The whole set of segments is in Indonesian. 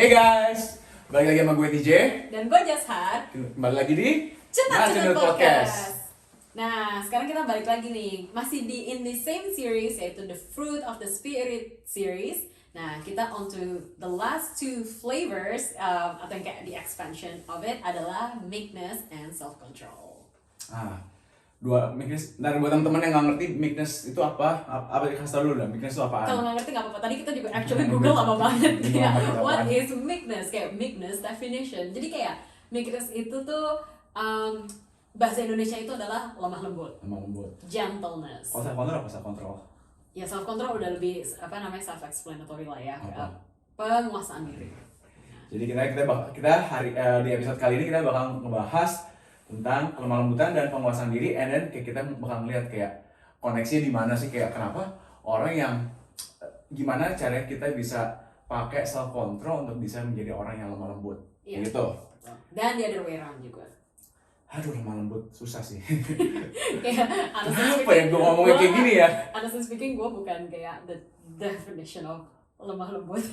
Hey guys, balik lagi sama gue TJ. Dan gue Jashar. Kembali lagi di Cenat Podcast. Nah, sekarang kita balik lagi nih, masih in the same series, yaitu the Fruit of the Spirit series. Nah, kita on to the last two flavors, atau yang kayak the expansion of it adalah meekness and self-control. Dua meekness. Dan buat teman-teman yang nggak ngerti meekness itu apa dikasih tau dulu lah. Meekness itu apaan? Kalau nggak ngerti nggak apa-apa. Tadi kita juga actually Google lama banget. Ya, what is meekness? Kayak meekness definition. Jadi kayak meekness itu tuh bahasa Indonesia itu adalah lemah lembut. Lemah lembut. Gentleness. Self-control apa self-control? Ya self-control udah lebih self-explanatory lah ya. Apa? Penguasaan diri. Jadi kita hari di episode kali ini kita bakal ngebahas tentang kelemah lembutan dan penguasaan diri, and then kita bakal ngeliat kayak koneksinya di mana sih, kayak kenapa orang yang gimana caranya kita bisa pakai self control untuk bisa menjadi orang yang lemah lembut. Iya. Gitu. Dan the other way around juga. Aduh, lemah lembut susah sih. Kayak Kenapa ya gue ngomongnya kayak gini ya? Honestly speaking, gue bukan kayak the definition of lemah lembut.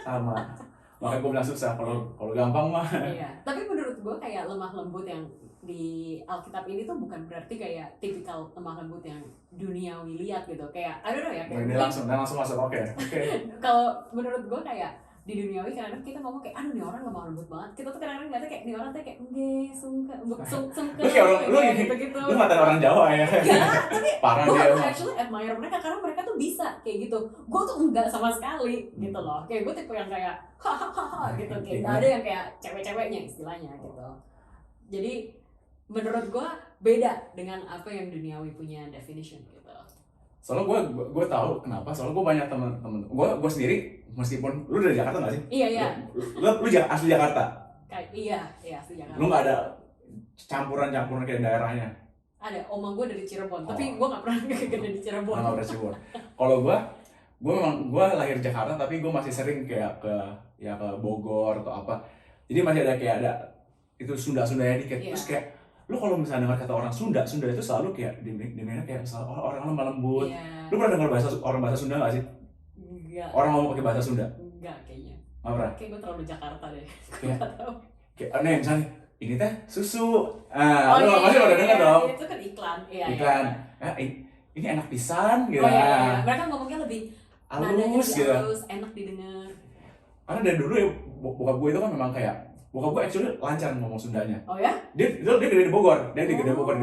Sama. Makanya gue bilang susah, kalau gampang mah. Iya. Tapi menurut gue kayak lemah lembut yang di Alkitab ini tuh bukan berarti kayak tipikal lemah lembut yang duniawi lihat gitu. Kayak I don't know ya. Ini langsung masuk. Oke. Kalau menurut gue kayak di duniawi kadang-kadang kita ngomong kayak aduh nih orang lemah lembut banget. Kita tuh kadang-kadang ngeliatnya kayak nih orang tuh kayak sungkan. Lu kayak gitu. Lu ngatain orang Jawa ya. Tapi parah gue dia. actually admire mereka karena mereka tuh bisa kayak gitu. Gue tuh enggak sama sekali gitu loh. Kayak gue tipe yang kayak hahaha gitu. Kayak gak ada yang kayak cewek-ceweknya istilahnya gitu. Jadi menurut gue beda dengan apa yang duniawi punya definition gitu. Soalnya gue tahu kenapa. Soalnya gue banyak temen gue sendiri, meskipun lu dari Jakarta nggak sih? Iya. Lu asli Jakarta? Kayak iya asli Jakarta. Lu nggak ada campuran kayak daerahnya? Ada, oma gue dari Cirebon, tapi gue nggak pernah gede di Cirebon. Nggak pernah Cirebon. Kalau gue lahir Jakarta, tapi gue masih sering kayak ke Bogor atau apa. Jadi masih ada kayak itu Sunda-Sundanya dikit. Yeah. Terus kayak lu kalau misalnya dengar kata orang Sunda itu selalu kayak dimana kayak orang lemah lembut. Yeah. Lu pernah dengar orang bahasa Sunda nggak sih? Enggak. Orang ngomong pakai bahasa Sunda? Enggak kayaknya. Nggak pernah? Kayak gue terlalu Jakarta deh. Kayak aneh misalnya ini teh susu. Lu pasti udah dengar dong. Itu kan iklan. Iya. Iklan. Ini enak pisan gitu. Iya. Mereka ngomongnya lebih halus gitu. Halus, enak didengar. Karena dari dulu ya bokap gue itu kan memang kayak bokap gue actually lancar ngomong Sundanya. Oh ya? Dia gede di Bogor. Dia gede di Bogor.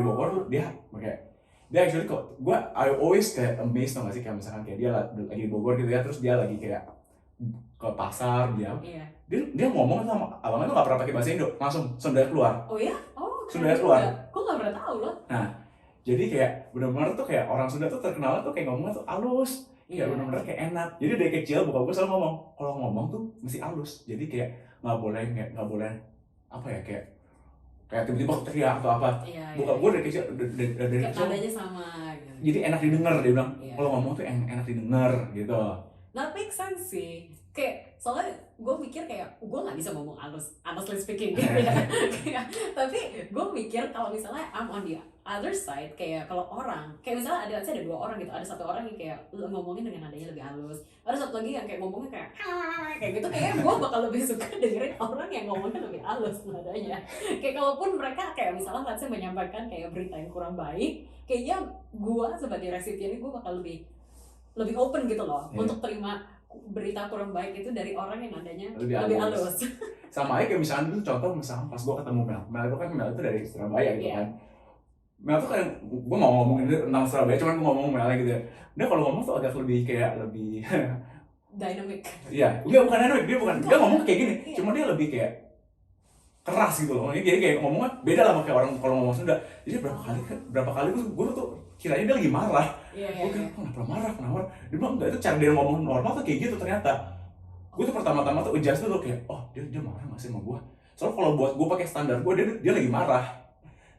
Dia actually kok I always kayak amazed tau gak sih, kayak misalkan kayak dia lagi di Bogor gitu ya, terus dia lagi kayak ke pasar dia. Iya. Dia ngomong sama abangnya tuh gak pernah pakai bahasa Indo, langsung Sunda keluar. Oh ya? Oh. Sunda keluar. Gue gak pernah tahu loh. Nah, jadi kayak benar-benar tuh kayak orang Sunda tuh terkenal tuh kayak ngomongnya tuh halus. Kayak benar-benar kayak enak. Jadi dari kecil bokap gue selalu ngomong, kalau ngomong tuh mesti halus. Jadi kayak nggak boleh apa ya, kayak tiba-tiba teriak atau apa. Bokap gue dari kecil nadanya sama gitu. Jadi enak didengar, dia bilang kalau ngomong tuh enak didengar gitu. That makes sense sih. Kayak soalnya gue mikir kayak gue nggak bisa ngomong honestly speaking gitu ya. Tapi gue mikir kalau misalnya I'm on the other side, kayak kalau orang kayak misalnya ada dua orang gitu, ada satu orang yang kayak ngomongin dengan nadanya lebih halus, ada satu lagi yang kayak ngomongnya kayak gitu, kayak gue bakal lebih suka dengerin orang yang ngomongnya lebih halus nadanya. Kayak kalaupun mereka kayak misalnya menyampaikan kayak berita yang kurang baik, kayaknya gue sebagai resipien gue bakal lebih open gitu loh untuk terima berita kurang baik itu dari orang yang nadanya lebih halus. Sama aja kayak misalnya dulu misalnya pas gue ketemu Mel itu kan Mel itu dari Surabaya gitu kan. Mel tuh kan gue mau ngomongin tentang Surabaya, cuman gue ngomong Mel gitu ya. Dia kalau ngomong tuh agak lebih dynamic. Iya, bukan dynamic, dia ngomong kayak gini, cuma dia lebih kayak keras gitu loh. Jadi kayak ngomongnya beda lah sama kayak orang kalau ngomong Sunda. Jadi berapa kali gue tuh kiranya dia lagi marah. Iya. Kenapa marah? Dia bilang enggak, itu cara dia ngomong normal tuh kayak gitu ternyata. Gue tuh pertama-tama tuh adjust dulu kayak, oh dia marah nggak sih sama gue? Soalnya kalau buat gue pakai standar gue, dia lagi marah.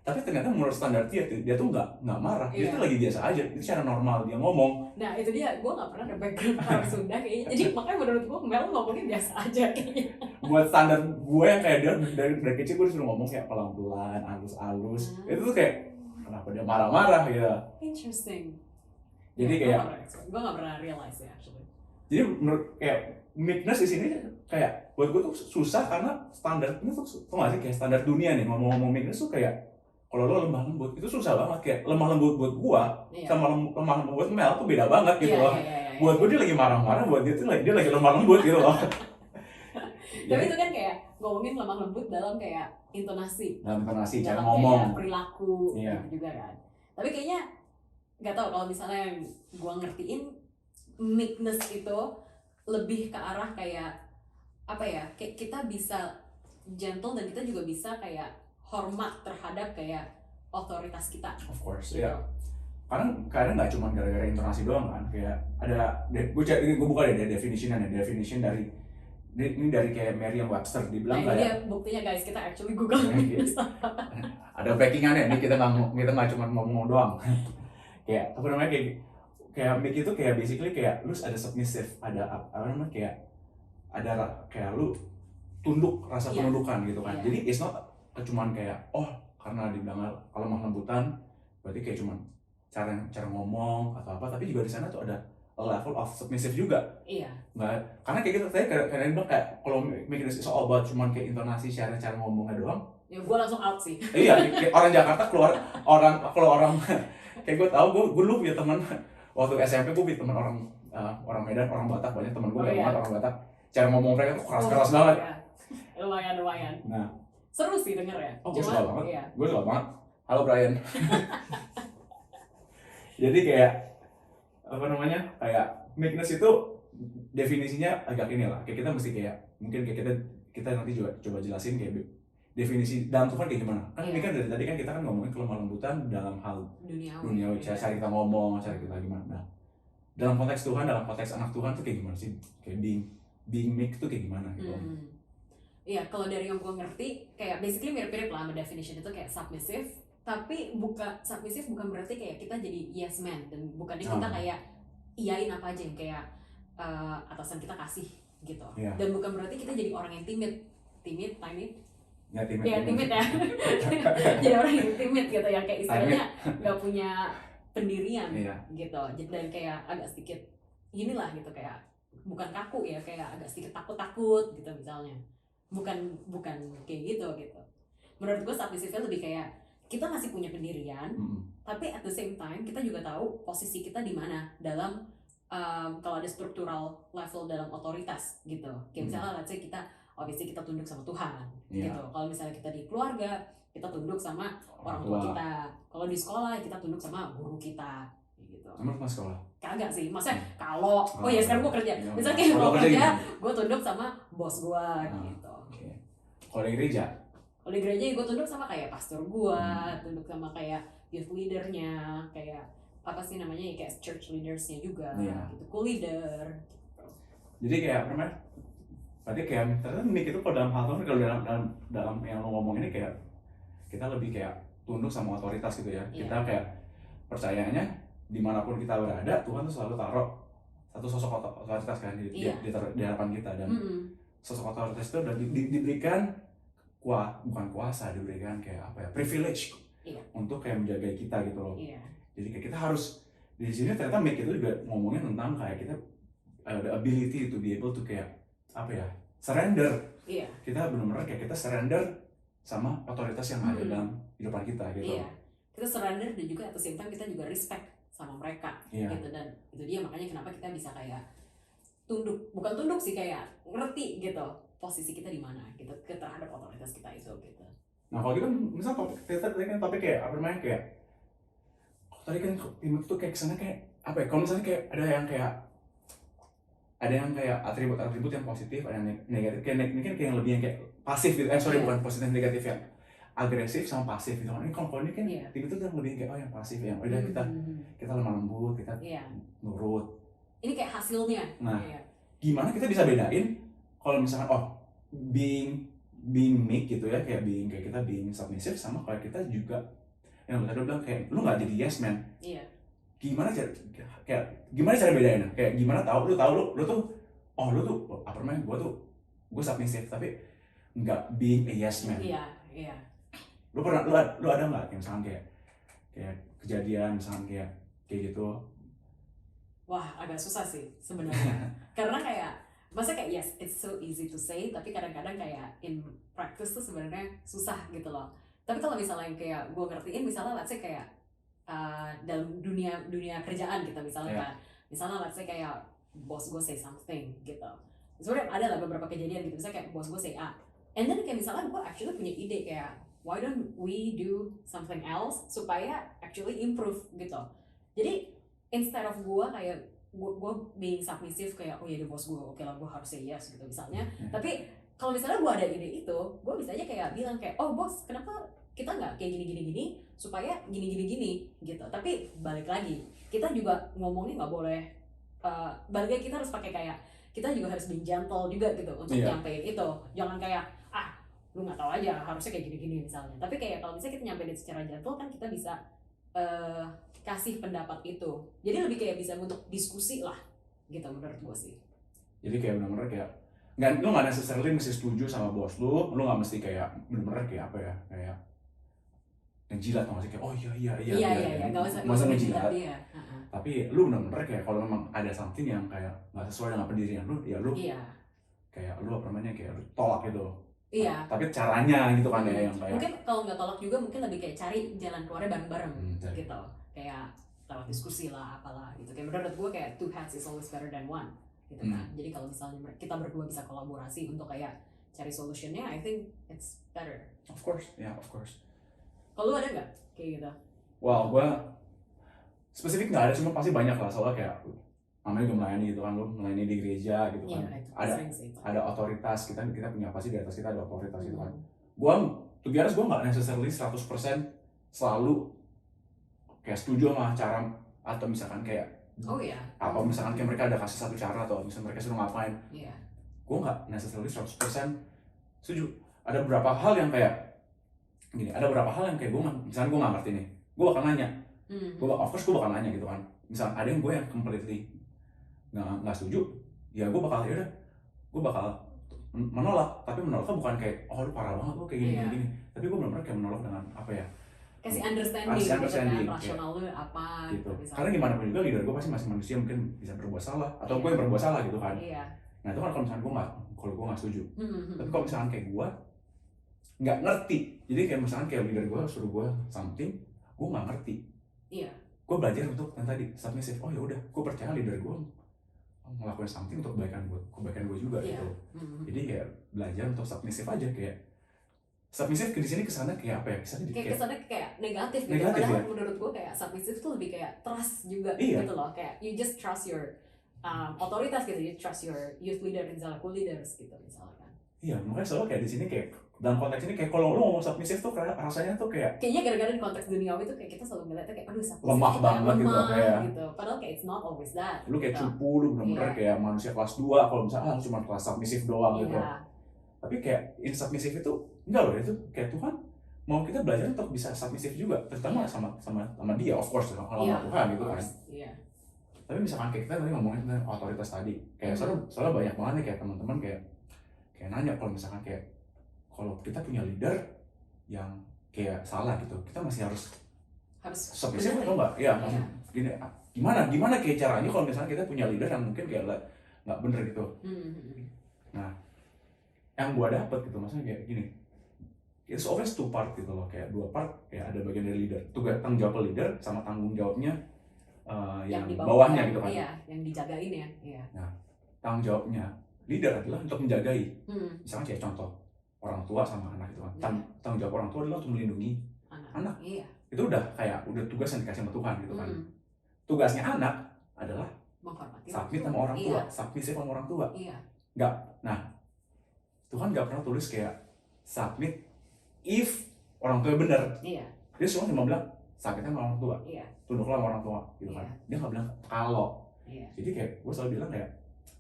Tapi ternyata menurut standar dia tuh nggak marah. Dia tuh lagi biasa aja. Itu cara normal dia ngomong. Nah itu dia, gue nggak pernah ada background orang Sunda kayaknya. Jadi makanya menurut gue Mel ngomongnya biasa aja kayaknya. Buat standar gue yang kayak dia dari kecil gue disuruh ngomong kayak pelan-pelan, halus. Itu tuh kayak kenapa dia marah-marah gitu. Interesting. Jadi kayak gue nggak pernah realize ya actually. Jadi menurut kayak meekness di sini kayak buat gue tuh susah karena standarnya tuh nggak sih kayak standar dunia nih ngomong-ngomong meekness tuh kayak kalau lo lemah lembut itu susah banget kayak lemah lembut buat gua Iya. sama lemah lembut buat Mel tuh beda banget gitu Iya, loh. iya, iya, iya, Buat gua iya. dia lagi marah-marah, buat dia lagi lemah lembut gitu loh. Tapi Jadi itu kan kayak ngomongin lemah lembut dalam kayak intonasi, dalam intonasi cara dalam ngomong. kayak perilaku Iya. gitu juga kan. Tapi kayaknya nggak tahu kalau misalnya yang gua ngertiin meekness itu lebih ke arah kayak apa ya, kayak kita bisa gentle dan kita juga bisa kayak hormat terhadap kayak otoritas kita Of course, gitu. ya. Karena kadang nggak cuma gara-gara intonasi doang kan, kayak ada gue buka deh definition dari ini dari kayak Merriam-Webster Nah dibilang ini kayak dia buktinya guys, kita actually Google. ada backingannya nih, kita nggak cuma ngomong doang. Kayak apa namanya kayak meek itu kayak basically kayak lu ada submissive, ada apa namanya kayak lu tunduk, rasa Iya. penundukan gitu kan. Iya. Jadi it's not cuman kayak karena dibilang kalau lemah lembutan berarti kayak cuman cara ngomong atau apa, tapi juga di sana tuh ada a level of submissive juga. Iya. Nggak, karena kayak gitu tadi kadang bilang kayak kalau mikir it's all about cuman kayak intonasi cara ngomongnya doang. Ya gue langsung out sih. Iya, kayak orang Jakarta kalau orang kayak gue tahu gue dulu punya teman waktu SMP, gue punya teman orang Medan, orang Batak, banyak teman gue yang orang Batak, cara ngomong mereka tuh keras banget. Ya. Lumayan. Nah, seru sih denger ya. gue suka banget. Iya. Gue suka banget. Halo Brian. Jadi kayak apa namanya, kayak meekness itu definisinya agak ini lah. Kayak kita mesti kayak mungkin kayak kita nanti juga coba jelasin kayak definisi dalam Tuhan kayak gimana. Kan ini kan dari tadi kan kita kan ngomongin kelemah lembutan dalam hal duniawi, cara kita ngomong, cara kita gimana. Nah, dalam konteks Tuhan, dalam konteks anak Tuhan tuh kayak gimana sih? Kayak being meek tuh kayak gimana gitu. Iya, kalau dari yang gue ngerti kayak basically mirip-mirip lah sama definition itu kayak submissive, tapi submissive bukan berarti kayak kita jadi yes man, dan bukannya kita kayak iyain apa aja yang kayak atasan kita kasih gitu. Yeah. Dan bukan berarti kita jadi orang yang timid. Ya, timid ya. Jadi orang yang timid gitu, yang kayak istilahnya nggak punya pendirian gitu, dan kayak agak sedikit inilah gitu, kayak bukan kaku ya, kayak agak sedikit takut gitu misalnya. Bukan kayak gitu. Menurut gue submissive lebih kayak kita masih punya pendirian, tapi at the same time kita juga tahu posisi kita di mana dalam kalau ada struktural level dalam otoritas gitu. Kayak misalnya let's say kita obviously kita tunduk sama Tuhan gitu. Kalau misalnya kita di keluarga, kita tunduk sama orang tua kita. Kalau di sekolah kita tunduk sama guru kita gitu. Emang pas sekolah? Kagak sih, maksudnya kalau ya sekarang gue kerja, misalnya kayak gue kerja, gue tunduk sama bos gue gitu. Kalau di gereja? Kalau di gereja gue tunduk sama kayak pastor gue, tunduk sama kayak youth leadernya, kayak apa sih namanya ya, kayak church leadersnya juga gitu, co-leader gitu. Jadi kayak apa namanya? Berarti kayak ternyata meek itu kalau dalam hal Tuhan, kalau dalam yang lo ngomong ini kayak kita lebih kayak tunduk sama otoritas gitu ya. Kita kayak percayanya dimanapun kita berada, Tuhan tuh selalu taruh satu sosok otoritas kan di hadapan kita, dan sosok otoritas itu udah diberikan bukan kuasa, diberikan kayak apa ya, privilege untuk kayak menjaga kita gitu loh. Jadi kayak kita harus di sini ternyata meek itu juga ngomongin tentang kayak kita the ability to be able to kayak apa ya, surrender. Kita benar-benar kayak kita surrender sama otoritas yang ada dalam kehidupan kita gitu. Kita surrender dan juga at the same time kita juga respect sama mereka gitu, dan itu dia makanya kenapa kita bisa kayak bukan tunduk sih, kayak ngerti gitu posisi kita di mana gitu terhadap otoritas kita itu gitu. Nah kalau gitu misal tadi kan topik kayak apa namanya, kayak tadi kan timur itu kayak kesana kayak apa ya, kalau misalnya kayak ada yang kayak atribut yang positif, ada yang negatif, kayak ini kan kayak yang lebih yang kayak pasif gitu, bukan positif negatif ya, agresif sama pasif gitu. Ini kalau ini kan timur itu yang lebih kayak yang pasif, yang udah kita lemah lembut, kita nurut. Ini kayak hasilnya. Nah, gimana kita bisa bedain kalau misalkan being meek gitu ya, kayak kita being submissive, sama kalau kita juga yang tadi bilang kayak lu nggak jadi yes man. Gimana cara bedainnya? Kayak gimana tahu lu tuh lu tuh apa namanya, gue submissive tapi nggak being a yes man. Lu ada nggak yang misalkan kayak kejadian misalkan kayak gitu? Wah, agak susah sih sebenarnya. Karena kayak masa kayak yes, it's so easy to say, tapi kadang-kadang kayak in practice tuh sebenarnya susah gitu loh. Tapi kalau misalnya yang kayak gue ngertiin, misalnya let's say kayak dalam dunia dunia kerjaan gitu misalnya Iya. kan, misalnya let's say kayak bos gue say something gitu. Sebenarnya ada lah beberapa kejadian gitu, misalnya kayak bos gue say A, and then kayak misalnya gue actually punya ide kayak why don't we do something else supaya actually improve gitu. Jadi instead of gue kayak gue being submissive kayak oh ya dia bos gue, oke lah gue harus say yes gitu misalnya. Tapi kalau misalnya gue ada ide itu, gue bisa aja kayak bilang kayak oh bos kenapa kita nggak kayak gini supaya gini gitu. Tapi balik lagi kita juga ngomongnya nggak boleh balik lagi, kita harus pakai kayak kita juga harus being gentle juga gitu untuk Iya. nyampein itu. Jangan kayak lu nggak tahu aja harusnya kayak gini misalnya. Tapi kayak kalau misalnya kita nyampein secara gentle kan kita bisa kasih pendapat itu. Jadi lebih kayak bisa untuk diskusi lah gitu menurut gue sih. Jadi kayak benar-benar kayak lu nggak necessarily mesti setuju sama bos lu nggak mesti kayak benar-benar kayak apa ya, kayak ngejilat atau kayak oh iya nggak usah ngejilat. dia. Tapi lu benar-benar kayak kalau memang ada something yang kayak nggak sesuai dengan pendirian lu, ya lu kayak lu apa namanya kayak lu tolak gitu. Iya. Tapi caranya gitu kan ya yang kayak mungkin kalau nggak tolak juga mungkin lebih kayak cari jalan keluarnya bareng-bareng gitu. Kayak lewat diskusi lah apalah gitu. Kayak menurut gue kayak two heads is always better than one gitu kan. Jadi kalau misalnya kita berdua bisa kolaborasi untuk kayak cari solutionnya, I think it's better. Of course, ya of course. Kalau lu ada nggak kayak gitu? Wow, gue spesifik nggak ada, cuma pasti banyak lah soalnya kayak namanya juga melayani gitu kan, lu melayani di gereja gitu kan. Ada otoritas, kita punya pasti di atas kita ada otoritas gitu kan. Gue to be honest, gue nggak necessarily 100% selalu kayak setuju sama cara atau misalkan kayak apa misalkan kayak mereka ada kasih satu cara atau misalnya mereka suruh ngapain, gue nggak necessarily 100% setuju. Ada beberapa hal yang kayak gini, ada beberapa hal yang kayak misalnya gue nggak ngerti nih, gue bakal nanya. Of course gue bakal nanya gitu kan. Misal ada yang gue yang completely nggak setuju, ya gue bakal menolak. Tapi menolaknya bukan kayak oh lu parah banget lu kayak gini. Tapi gue benar-benar kayak menolak dengan apa ya, kasih understanding kan, rasional lu apa gitu. Karena gimana pun juga leader gue pasti masih manusia, mungkin bisa berbuat salah atau gue yang berbuat salah gitu kan. Nah itu kan kalau misalnya gue nggak setuju. Tapi kalau misalnya kayak gue nggak ngerti, jadi kayak misalnya kayak leader gue suruh gue something, gue nggak ngerti. Gue belajar untuk yang tadi submissive. Oh ya udah, gue percaya leader gue ngelakuin something untuk kebaikan gue juga gitu. Jadi kayak belajar untuk submissive aja, kayak submissive di sini kesana kayak apa ya? Kesannya kayak negatif gitu. Padahal menurut gue kayak submissive tuh lebih kayak trust juga gitu loh. Kayak you just trust your otoritas gitu, you trust your youth leader and co-leaders gitu misalkan. Iya, makanya selalu kayak di sini kayak dalam konteks ini kayak kalau lu ngomong submissive tuh kayak rasanya tuh kayaknya gara-gara di konteks duniawi tuh kayak kita selalu ngeliatnya kayak aduh submissive lemah banget gitu. Padahal kayak it's not always that. Lu kayak cupu, lu bener-bener kayak manusia kelas 2 kalau misalnya cuma kelas submissive doang gitu. Tapi kayak in submissive itu enggak loh, itu kayak Tuhan mau kita belajar untuk bisa submissive juga, terutama sama dia, of course sama Tuhan gitu kan. Tapi misalkan kayak kita tadi ngomongin tentang otoritas tadi, kayak soalnya banyak banget nih kayak teman-teman kayak nanya kalau misalkan kayak kalau kita punya leader yang kayak salah gitu, kita masih harus submissive atau enggak? Ya, gini, gimana kayak caranya kalau misalnya kita punya leader yang mungkin kayak nggak bener gitu. Nah, yang gua dapet gitu maksudnya kayak gini, it's always two part gitu loh, kayak dua part, kayak ada bagian dari leader, tugas tanggung jawab leader sama tanggung jawabnya yang di bawahnya gitu kan. Iya, yang dijagain ya. Iya. Nah, tanggung jawabnya leader adalah untuk menjagai. Misalnya kayak contoh orang tua sama anak itu kan. Tanggung jawab orang tua adalah untuk melindungi anak. Iya. Itu udah tugas yang dikasih sama Tuhan gitu kan. Tugasnya anak adalah submit sama orang tua, submissive sama orang tua. Iya. Nah, Tuhan nggak pernah tulis kayak submit if orang tua benar. Iya. Dia cuma bilang submitnya sama orang tua. Iya. Tunduklah sama orang tua gitu kan. Dia nggak bilang kalau. Iya. Jadi kayak gue selalu bilang kayak,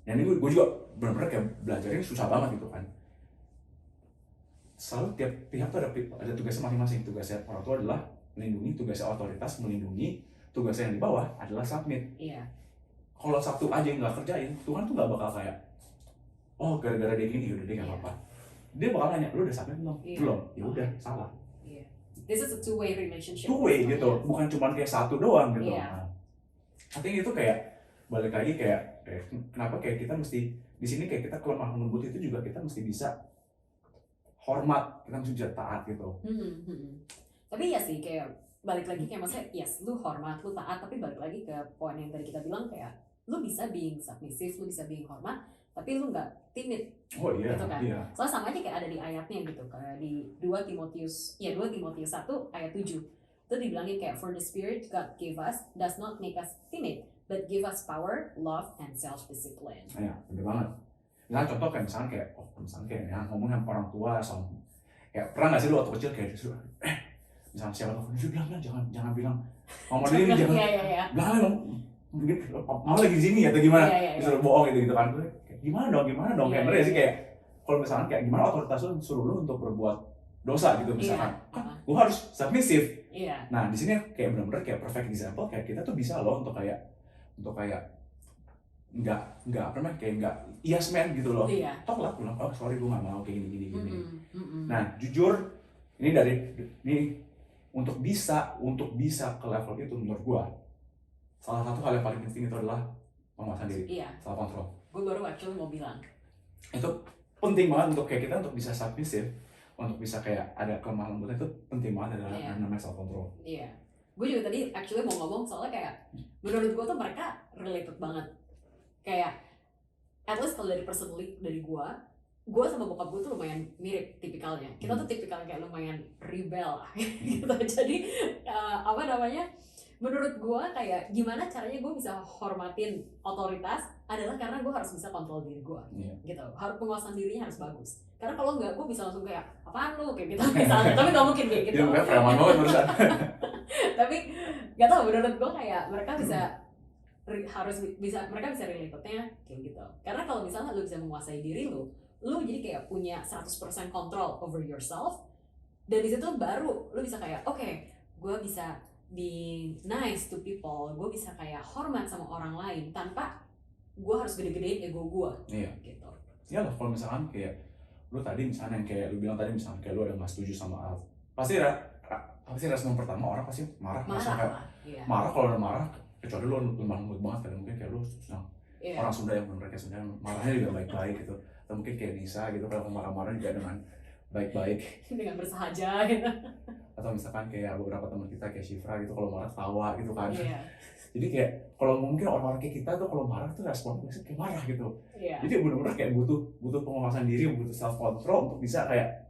dan ini gue juga benar-benar kayak belajarnya susah banget gitu kan. Selalu tiap pihak tuh ada tugasnya masing-masing. Tugasnya orang tua adalah melindungi, tugasnya otoritas melindungi, tugasnya yang di bawah adalah submit. Iya. Kalau satu aja yang nggak kerjain, Tuhan tuh nggak bakal kayak, oh gara-gara dia gini, yaudah dia nggak apa-apa. Dia bakal nanya, lu udah submit belum? Belum. Ya udah, salah. Iya. This is a two-way relationship. Two-way gitu, bukan cuma kayak satu doang gitu. Artinya itu kayak balik lagi kayak kenapa kayak kita mesti di sini kayak kita kelemahan lembut itu juga kita mesti bisa hormat, kita mesti bisa taat gitu. Tapi ya sih kayak balik lagi kayak maksudnya yes lu hormat lu taat, tapi balik lagi ke poin yang tadi kita bilang kayak lu bisa being submissive, lu bisa being hormat, tapi lu nggak timid. Oh iya, gitu kan. iya. Soalnya sama aja kayak ada di ayatnya gitu, kayak di 2 Timotius 1 ayat 7 itu dibilangin kayak for the spirit God gave us does not make us timid but give us power, love, and self-discipline. Iya, bener banget. Misalnya contoh kayak misalnya kayak ya, ngomong sama orang tua sama kayak pernah nggak sih lu waktu kecil kayak disuruh misalnya siapa tuh bilang jangan bilang ngomong ini jangan bilang dong mungkin mau lagi di sini atau gimana disuruh bohong gitu kan gue gimana dong kayak bener ya sih kayak kalau misalnya kayak gimana otoritas lu suruh lu untuk berbuat dosa gitu misalkan gue harus submissive. Nah di sini kayak benar-benar kayak perfect example kayak kita tuh bisa loh untuk kayak nggak apa namanya kayak nggak yes man gitu loh. Tok lah bilang oh sorry gue nggak mau kayak gini. Nah jujur ini untuk bisa ke level itu menurut gue salah satu hal yang paling penting itu adalah penguasaan diri, self control. Gue baru actually mau bilang itu penting banget untuk kayak kita untuk bisa submissive, untuk bisa kayak ada kelemahan lembut itu penting banget adalah namanya self control. Gue juga tadi actually mau ngomong soalnya kayak menurut gue tuh mereka related banget. Kayak at least kalau dari personally dari gue sama bokap gue tuh lumayan mirip tipikalnya. Kita tuh tipikalnya kayak lumayan rebel lah gitu. Jadi menurut gue kayak gimana caranya gue bisa hormatin otoritas adalah karena gue harus bisa kontrol diri gue gitu. Harus penguasaan dirinya harus bagus. Karena kalau enggak gue bisa langsung kayak apaan lu kayak gitu misalnya. Tapi nggak mungkin kayak gitu. Iya, preman banget barusan. Tapi nggak tahu menurut gue kayak mereka mereka bisa relate-nya kayak gitu. Karena kalau misalnya lu bisa menguasai diri lu jadi kayak punya 100% control over yourself, dan di situ baru lu bisa kayak oke, gue bisa be nice to people, gue bisa kayak hormat sama orang lain tanpa gue harus gede-gedein ego gue. Gitu. Ya lah kalau misalkan kayak lu tadi misalnya yang kayak lu bilang tadi misalnya kayak lu ada nggak setuju sama pasti respon pertama orang pasti marah kalau udah marah kecuali lu lemah lembut banget kan mungkin kayak lu orang Sunda yang mereka sebenarnya marahnya juga baik-baik gitu atau mungkin kayak Nisa gitu kalau marah-marah juga dengan baik-baik dengan bersahaja gitu. Atau misalkan kayak beberapa teman kita kayak Shifra gitu kalau marah tawa gitu kan. Jadi kayak kalau mungkin orang-orang kayak kita tuh kalau marah tuh responnya kayak marah gitu. Jadi benar-benar kayak butuh penguasaan diri, butuh self control untuk bisa kayak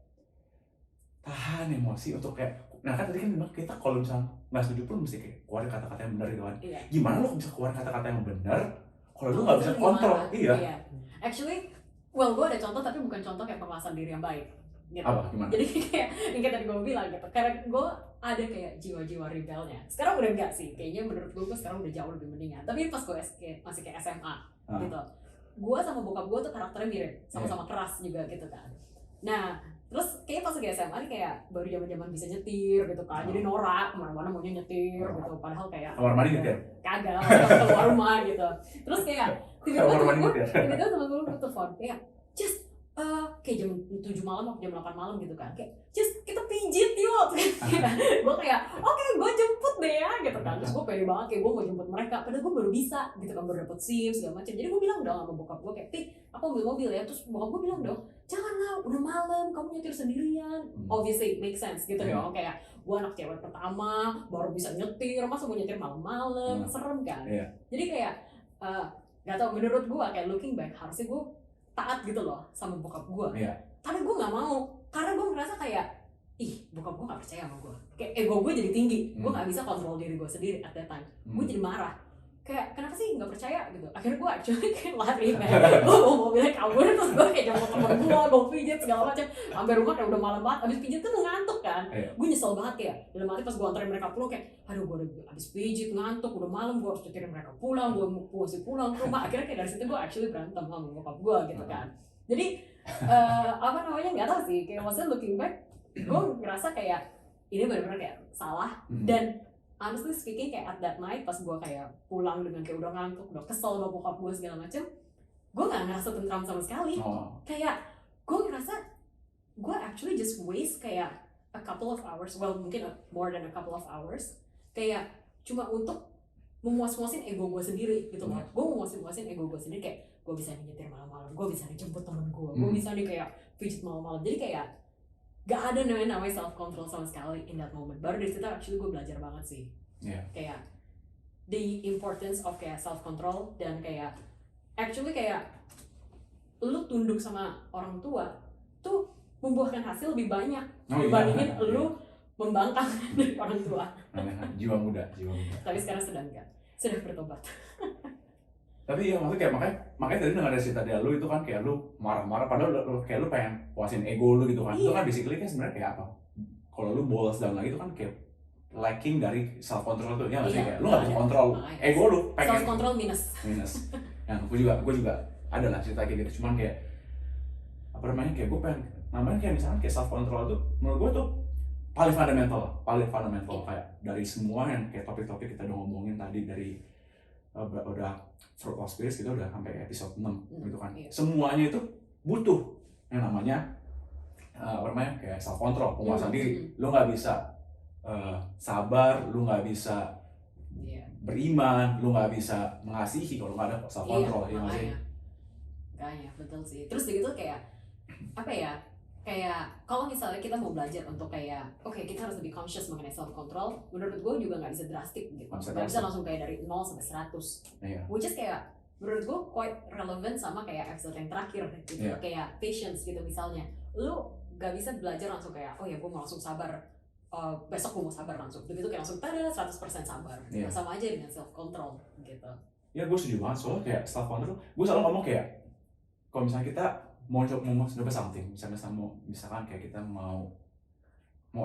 tahan emosi untuk kayak nah kan tadi kan bilang kita kalau misalnya nggak setuju pun mesti kayak keluarin kata-kata yang benar gitu kan. Gimana lo bisa keluarin kata-kata yang benar kalau lo nggak bisa kontrol? Actually, gue ada contoh tapi bukan contoh kayak penguasaan diri yang baik. Gitu. Apa gimana? Jadi kayak yang tadi gue bilang gitu, karena gue ada kayak jiwa-jiwa rebelnya. Sekarang udah enggak sih, kayaknya menurut gue sekarang udah jauh lebih mendingan. Tapi pas gue masih kayak SMA gitu, gue sama bokap gue tuh karakternya mirip, sama-sama keras juga gitu kan. Nah terus kayak pas lagi SMA nih kayak baru zaman bisa nyetir gitu kan, jadi norak kemana-mana maunya nyetir gitu, padahal kayak kamar mandi nyetir? Kagak, keluar rumah gitu. Terus kayak tiba-tiba temen gue telepon kayak just kayak jam 7 malam atau jam 8 malam gitu kan, kayak just kita pijit yuk. Gue kayak oke, gue jemput deh ya gitu kan. Terus gue pede banget kayak gue mau jemput mereka, padahal gue baru bisa gitu kan, baru dapet SIM segala macam. Jadi gue bilang dong sama bokap gue kayak, aku ambil mobil ya. Terus bokap gue bilang dong, janganlah udah malam kamu nyetir sendirian. Obviously make sense gitu dong, kayak gue anak cewek pertama baru bisa nyetir, masa mau nyetir malam-malam, serem kan. Jadi kayak gak tau, menurut gue kayak looking back harusnya gue taat gitu loh sama bokap gue. Tapi gue gak mau, karena gue ngerasa kayak bokap gue gak percaya sama gue, kayak ego gue jadi tinggi. Gue gak bisa kontrol diri gue sendiri at that time. Gue jadi marah, kayak kenapa sih gak percaya gitu. Akhirnya gue actually kayak lari, gue mau mobilnya kabur. Terus gue kayak jemput temen gue pijit segala macam. Sampai rumah kayak udah malam banget, abis pijit tuh ngantuk kan. Gue nyesel banget kayak dalam hati pas gue anterin mereka pulang kayak aduh gue udah abis pijit ngantuk, udah malam, gue harus nyetirin mereka pulang, gue mesti pulang ke rumah. Akhirnya kayak dari situ gue actually berantem sama bokap gue gitu kan. Jadi nggak tahu sih, kayak maksudnya looking back gue ngerasa kayak ini benar-benar kayak salah. Dan honestly speaking kayak at that night pas gue kayak pulang dengan kayak udah ngantuk, udah kesel sama bokap gue segala macem, gue nggak ngerasa tentram sama sekali. Kayak gue ngerasa gue actually just waste kayak a couple of hours, well mungkin more than a couple of hours, kayak cuma untuk memuas-muasin ego gue sendiri gitu loh. Gue memuas-muasin ego gue sendiri, kayak gue bisa nyetir malam-malam, gue bisa dijemput temen gue bisa nih kayak pijit malam-malam. Jadi kayak gak ada namanya self control sama sekali in that moment. Baru dari situ actually gue belajar banget sih. Kayak the importance of kayak self control, dan kayak actually kayak lu tunduk sama orang tua tuh membuahkan hasil lebih banyak dibandingin lu membangkang dari orang tua. Jiwa muda. Tapi sekarang sudah bertobat. Tapi ya maksudnya kayak makanya tadi dengar dari cerita dia lu itu kan kayak lu marah-marah padahal lu kayak lu pengen puasin ego lu gitu kan. Itu kan basically kan sebenarnya kayak apa? Kalau lu bolos down lagi itu kan kayak lacking dari self control tuh, ya nggak sih, kayak lu nggak bisa kontrol ego lu, pengen self control minus. Yang gue juga ada lah cerita kayak gitu, cuman kayak apa namanya, kayak gue pengen namanya kayak misalkan kayak self control tuh menurut gue tuh paling fundamental kayak dari semua yang kayak topik-topik kita udah ngomongin tadi, dari udah Fruit of Spirits kita udah sampai episode 6 gitu kan. Semuanya itu butuh yang namanya apa namanya kayak self control, penguasaan diri. Lu nggak bisa sabar, lu nggak bisa beriman, lu nggak bisa mengasihi kalau nggak ada self control. Iya, makanya betul sih. Terus begitu kayak apa ya, kayak kalau misalnya kita mau belajar untuk kayak oke, kita harus lebih conscious mengenai self control, menurut gue juga nggak bisa drastik gitu, nggak bisa langsung kayak dari 0 sampai 100. Which is kayak menurut gue quite relevant sama kayak episode yang terakhir gitu. Kayak patience gitu, misalnya lu nggak bisa belajar langsung kayak oh ya gue mau langsung sabar, besok gue mau sabar langsung, begitu kayak langsung tada 100% sabar. Sama aja dengan self control gitu. Ya gue setuju banget, soalnya kayak self control gue selalu ngomong kayak kalau misalnya kita mau coba something, misalkan kayak kita mau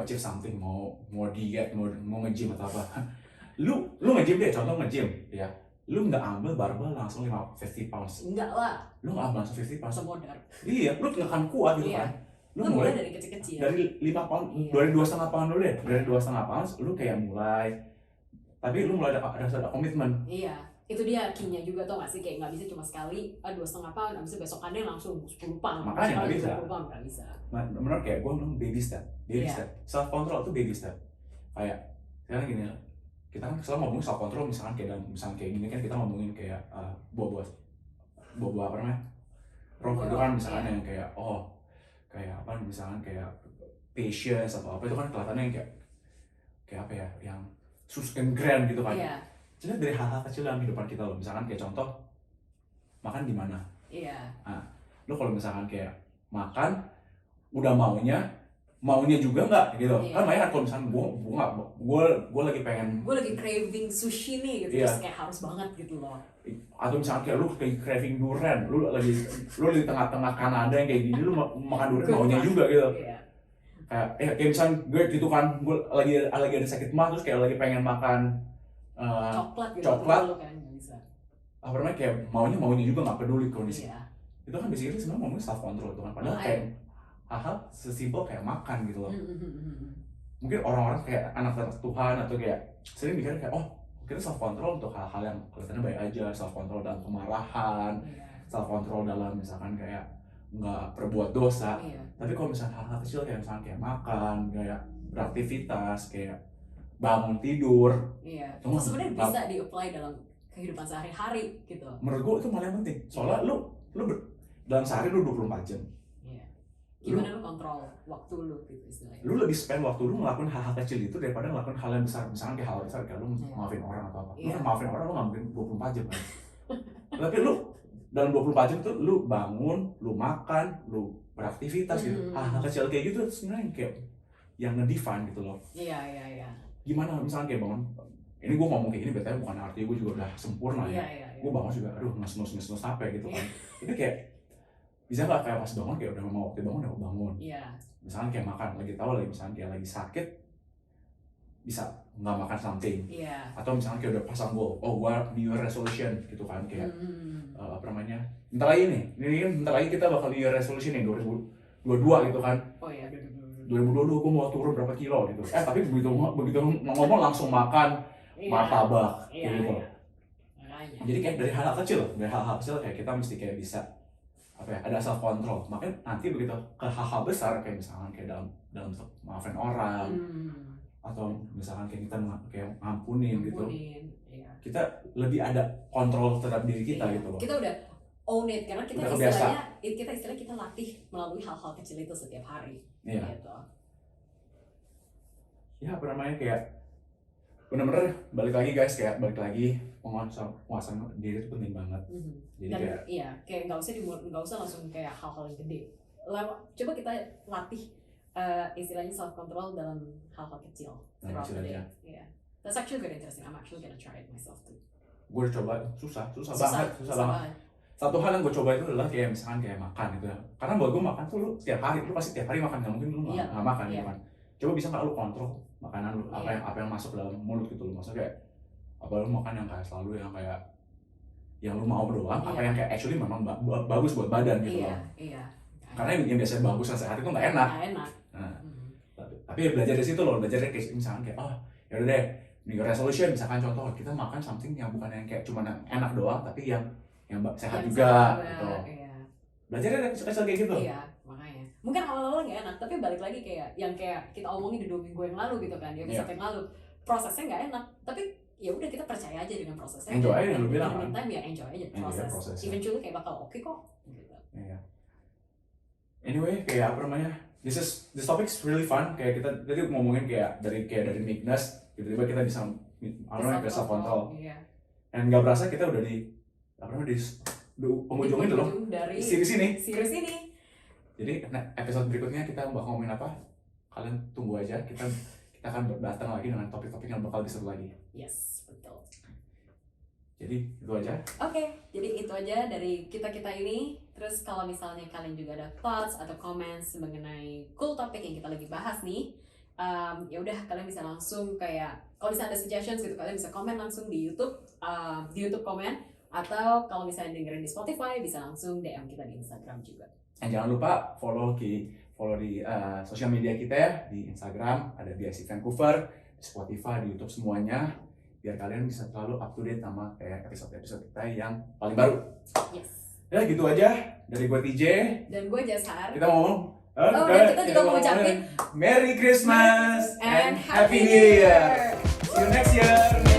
achieve something, mau diet, mau nge-gym atau apa. lu nge-gym deh, contoh nge-gym ya, lu nggak ambil barbel langsung 50 pounds. Enggak lah, lu nggak ambil langsung 50 pounds semodar. Iya, lu nggak akan kuat gitu kan. Lu mulai dari kecil-kecil, dari 5 pound, dari 2,5 pound dulu deh, dari 2,5 pounds lu kayak mulai, tapi lu mulai ada komitmen. Iya, itu dia key-nya juga tuh nggak sih, kayak nggak bisa cuma sekali 2,5 pound, abis itu besokannya langsung 10 pound. Makanya nggak bisa. Menurut kayak gue bilang baby step. Self control tuh baby step. Kayak sekarang gini, kita kan selalu ngomongin self control, misalkan kayak gini kan kita ngomongin kayak buah apa namanya, roh itu kan misalkan yang kayak kayak apa, misalkan kayak patience atau apa, itu kan kelihatannya yang kayak apa ya, yang sustain grand gitu kan. Jadi dari hal-hal kecil dalam kehidupan kita loh, misalkan kayak contoh makan di mana. Nah, lo kalau misalkan kayak makan udah maunya juga nggak gitu. Kan banyak kalau misalkan gue lagi pengen, gue lagi craving sushi nih gitu, terus kayak harus banget gitu loh. Atau misalkan kayak lu kayak craving durian, lu di tengah-tengah Kanada yang kayak gini, lu makan durian maunya juga gitu. Kayak misalkan gue gitu kan, gue lagi ada sakit mah, terus kayak lagi pengen makan coklat gitu, kan nggak bisa. Apa namanya, kayak maunya juga nggak peduli kondisi. Itu kan basically sebenarnya ngomongin self control tuh kan, padahal kayak hal-hal sesimpel kayak makan gitu loh. Mungkin orang-orang kayak anak-anak Tuhan atau kayak sering mikir kayak kita self control untuk hal-hal yang kelihatannya baik aja, self control dalam kemarahan, self control dalam misalkan kayak nggak perbuat dosa. Tapi kalau misalnya hal-hal kecil kayak misalkan kayak makan, kayak beraktivitas, kayak bangun tidur, itu sebenarnya bisa di-apply dalam kehidupan sehari-hari gitu. Menurut gue itu malah yang penting. Soalnya lu dalam sehari lu 24 jam. Gimana lu kontrol waktu lu gitu istilahnya. Lu lebih spend waktu lu ngelakuin hal-hal kecil itu daripada ngelakuin hal yang besar. Misalkan kayak hal besar kayak lu maafin orang atau apa. Lu kan maafin orang, lu nggak mungkin 24 jam kan. Tapi lu dalam 24 jam itu lu bangun, lu makan, lu beraktivitas gitu. Hal-hal kecil kayak gitu sebenarnya kayak yang ngedefine gitu loh. Iya. Gimana misalkan kayak bangun, ini gue ngomong kayak gini betulnya bukan artinya gue juga udah sempurna ya. Gue bangun juga aduh nges-nges apa gitu kan. Itu kayak bisa nggak kayak pas bangun kayak udah mau waktu bangun ya bangun. Misalkan kayak makan, lagi tahu lagi misalkan kayak lagi sakit, bisa nggak makan something. Atau misalkan kayak udah pasang goal, gue New Year resolution gitu kan, kayak apa namanya, bentar lagi nih, ini bentar lagi kita bakal New Year resolution nih 2022 gitu kan. 2022 gue mau turun berapa kilo gitu. Tapi begitu ngomong langsung makan martabak gitu. Jadi kayak dari hal-hal kecil kayak kita mesti kayak bisa apa ya, ada self control. Makanya nanti begitu ke hal-hal besar kayak misalkan kayak dalam maafin orang atau misalkan kayak kita kayak ngampunin gitu. kita lebih ada kontrol terhadap diri kita Iya. gitu loh. Kita udah own it karena kita Udah kebiasa. istilahnya kita latih melalui hal-hal kecil itu setiap hari. Iya. Gitu. Ya apa namanya kayak bener-bener balik lagi guys, kayak balik lagi penguasaan diri itu penting banget. Jadi Dan kayak iya, kayak nggak usah langsung kayak hal-hal yang gede. Coba kita latih istilahnya self control dalam hal-hal kecil throughout the day. aja. Yeah. That's actually very interesting. I'm actually gonna try it myself too. Gue udah coba, susah banget. Satu hal yang gue coba itu adalah kayak misalkan kayak makan gitu ya. Karena buat gue makan tuh lu setiap hari, lu pasti tiap hari makan, nggak mungkin lu nggak makan gitu kan. Coba bisa nggak lu kontrol makanan lu, apa yang masuk dalam mulut gitu lu, maksudnya kayak apa lu makan yang kayak selalu yang kayak yang lu mau doang, apa yang kayak actually memang bagus buat badan gitu loh. Iya. Karena yang biasanya bagus sehat itu nggak enak. Nah, tapi belajar dari situ loh, belajar dari misalkan kayak ya udah deh, New Year resolution misalkan contoh kita makan something yang bukan yang kayak cuma yang enak doang, tapi yang sehat juga gitu. Iya. Belajar dari kecil-kecil kayak gitu. Iya, makanya. Mungkin awal-awal nggak enak, tapi balik lagi kayak yang kayak kita omongin di 2 minggu yang lalu gitu kan, di episode yang lalu. Prosesnya nggak enak, tapi ya udah kita percaya aja dengan prosesnya. Enjoy aja yang lu bilang kan. Meantime ya enjoy aja proses. Eventually kayak bakal oke kok. Gitu. Iya. Anyway, kayak apa namanya? This topic is really fun. Kayak kita tadi ngomongin kayak dari meekness, tiba-tiba kita bisa self control. Iya. Dan nggak berasa kita udah di penghujungnya loh. Dari series ini. Jadi episode berikutnya kita bakal ngomongin apa? Kalian tunggu aja. Kita akan datang lagi dengan topik-topik yang bakal lebih seru lagi. Yes, betul. Jadi itu aja. Oke, jadi itu aja dari kita ini. Terus kalau misalnya kalian juga ada thoughts atau comments mengenai cool topik yang kita lagi bahas nih, ya udah kalian bisa langsung kayak kalau misalnya ada suggestions gitu kalian bisa komen langsung di YouTube komen, atau kalau misalnya dengerin di Spotify bisa langsung DM kita di Instagram juga. Dan jangan lupa follow di sosial media kita ya, di Instagram ada BIC Vancouver, di Spotify, di YouTube semuanya, biar kalian bisa selalu up to date sama kayak episode kita yang paling baru. Yes. Ya gitu aja dari gue TJ dan gue Jashar. Kita ngomong dan kita juga mau ngucapin Merry Christmas and Happy New Year. See you next year.